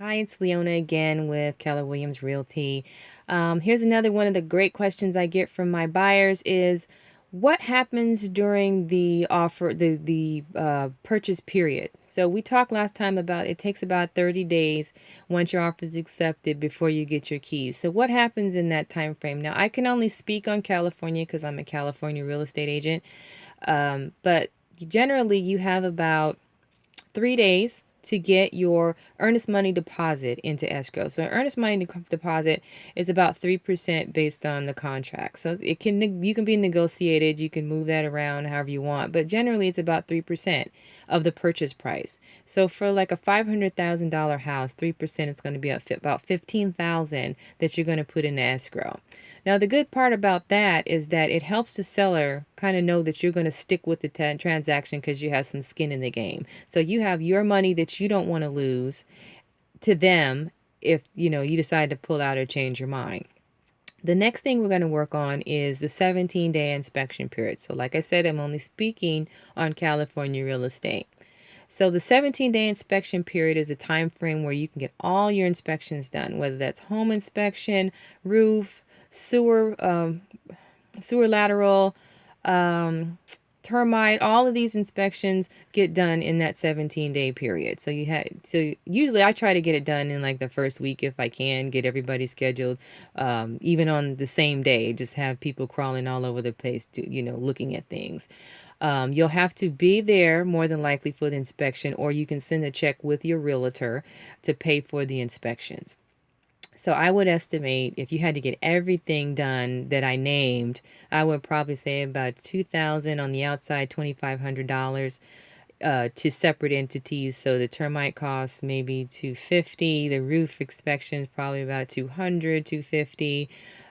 Hi, it's Leona again with Keller Williams Realty. Here's another one of the great questions I get from my buyers is what happens during the offer, the purchase period? So we talked last time about it takes about 30 days once your offer is accepted before you get your keys. So what happens in that time frame? Now, I can only speak on California because I'm a California real estate agent, but generally you have about 3 days to get your earnest money deposit into escrow. So earnest money deposit is about 3% based on the contract. So you can be negotiated, you can move that around however you want, but generally it's about 3% of the purchase price. So for like a $500,000 house, 3% is going to be about 15,000 that you're going to put in escrow. Now, the good part about that is that it helps the seller kind of know that you're going to stick with the transaction because you have some skin in the game. So you have your money that you don't want to lose to them if, you decide to pull out or change your mind. The next thing we're going to work on is the 17-day inspection period. So like I said, I'm only speaking on California real estate. So the 17-day inspection period is a time frame where you can get all your inspections done, whether that's home inspection, roof, sewer lateral, termite. All of these inspections get done in that 17-day period. So usually I try to get it done in like the first week if I can, get everybody scheduled, even on the same day. Just have people crawling all over the place, looking at things. You'll have to be there more than likely for the inspection, or you can send a check with your realtor to pay for the inspections. So I would estimate if you had to get everything done that I named, I would probably say about $2,000 on the outside, $2,500 to separate entities. So the termite costs maybe $250, the roof inspection is probably about $200, $250.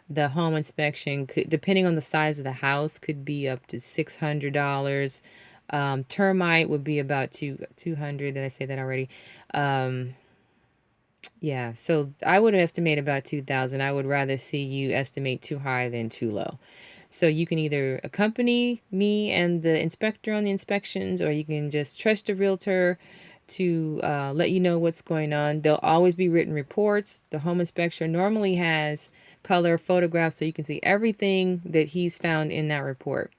The home inspection could, depending on the size of the house, could be up to $600. Termite would be about 200. Did I say that already? Yeah, so I would estimate about 2,000. I would rather see you estimate too high than too low. So you can either accompany me and the inspector on the inspections, or you can just trust a realtor to let you know what's going on. There'll always be written reports. The home inspector normally has color photographs so you can see everything that he's found in that report.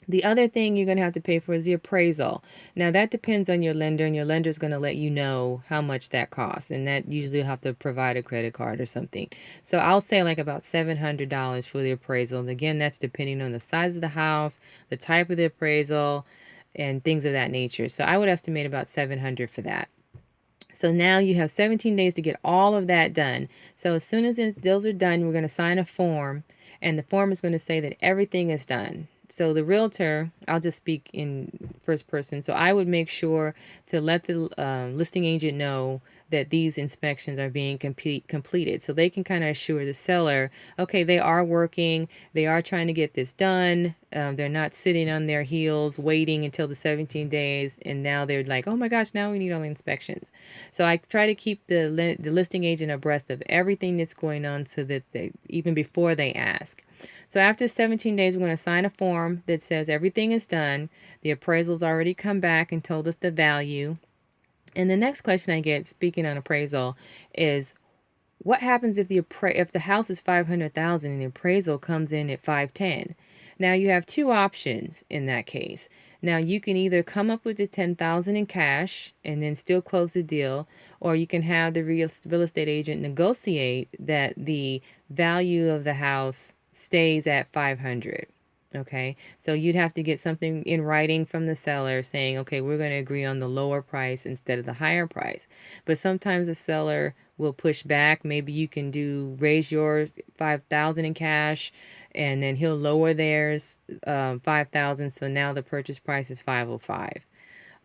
The other thing you're going to have to pay for is the appraisal. Now, that depends on your lender, and your lender is going to let you know how much that costs, and that usually you'll have to provide a credit card or something. So I'll say like about $700 for the appraisal. And again, that's depending on the size of the house, the type of the appraisal, and things of that nature. So I would estimate about $700 for that. So now you have 17 days to get all of that done. So as soon as those are done, we're going to sign a form, and the form is going to say that everything is done. So the realtor, I'll just speak in first person. So I would make sure to let the listing agent know that these inspections are being completed. So they can kind of assure the seller, okay, they are working, they are trying to get this done. They're not sitting on their heels waiting until the 17 days, and now they're like, oh my gosh, now we need all the inspections. So I try to keep the listing agent abreast of everything that's going on so that they, even before they ask. So after 17 days, we're going to sign a form that says everything is done. The appraisal's already come back and told us the value. And the next question I get, speaking on appraisal, is what happens if the house is 500,000 and the appraisal comes in at 510? Now you have two options in that case. Now you can either come up with the 10,000 in cash and then still close the deal, or you can have the real estate agent negotiate that the value of the house stays at 500. Okay, so you'd have to get something in writing from the seller saying, okay, we're going to agree on the lower price instead of the higher price. But sometimes the seller will push back. Maybe you can raise your 5,000 in cash, and then he'll lower theirs 5,000. So now the purchase price is 505.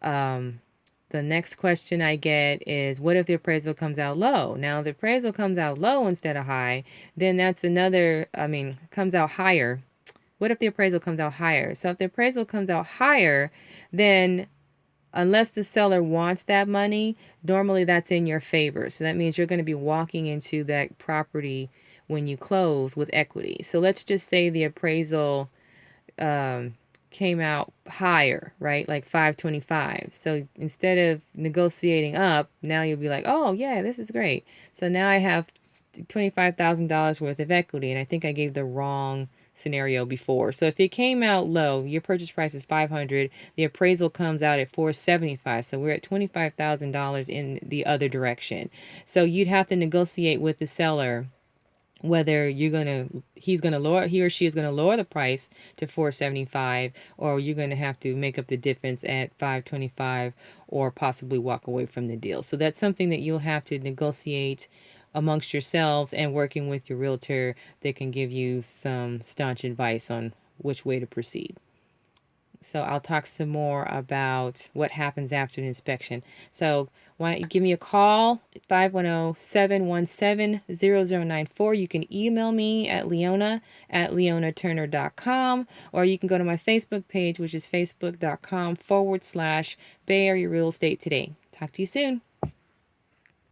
The next question I get is, what if the appraisal comes out low? Now, if the appraisal comes out low instead of high, then that's comes out higher. What if the appraisal comes out higher? So if the appraisal comes out higher, then unless the seller wants that money, normally that's in your favor. So that means you're going to be walking into that property when you close with equity. So let's just say the appraisal came out higher, right? Like 525. So instead of negotiating up, now you'll be like, oh, yeah, this is great. So now I have $25,000 worth of equity, and I think I gave the wrong scenario before. So if it came out low, your purchase price is 500, the appraisal comes out at 475. So we're at $25,000 in the other direction. So you'd have to negotiate with the seller whether he or she is gonna lower the price to 475, or you're gonna have to make up the difference at 525, or possibly walk away from the deal. So that's something that you'll have to negotiate amongst yourselves, and working with your realtor that can give you some staunch advice on which way to proceed. So I'll talk some more about what happens after the inspection. So why don't you give me a call, 510-717-0094. You can email me at leona@leonaturner.com, or you can go to my Facebook page, which is facebook.com/Bay Area Real Estate Today. Talk to you soon.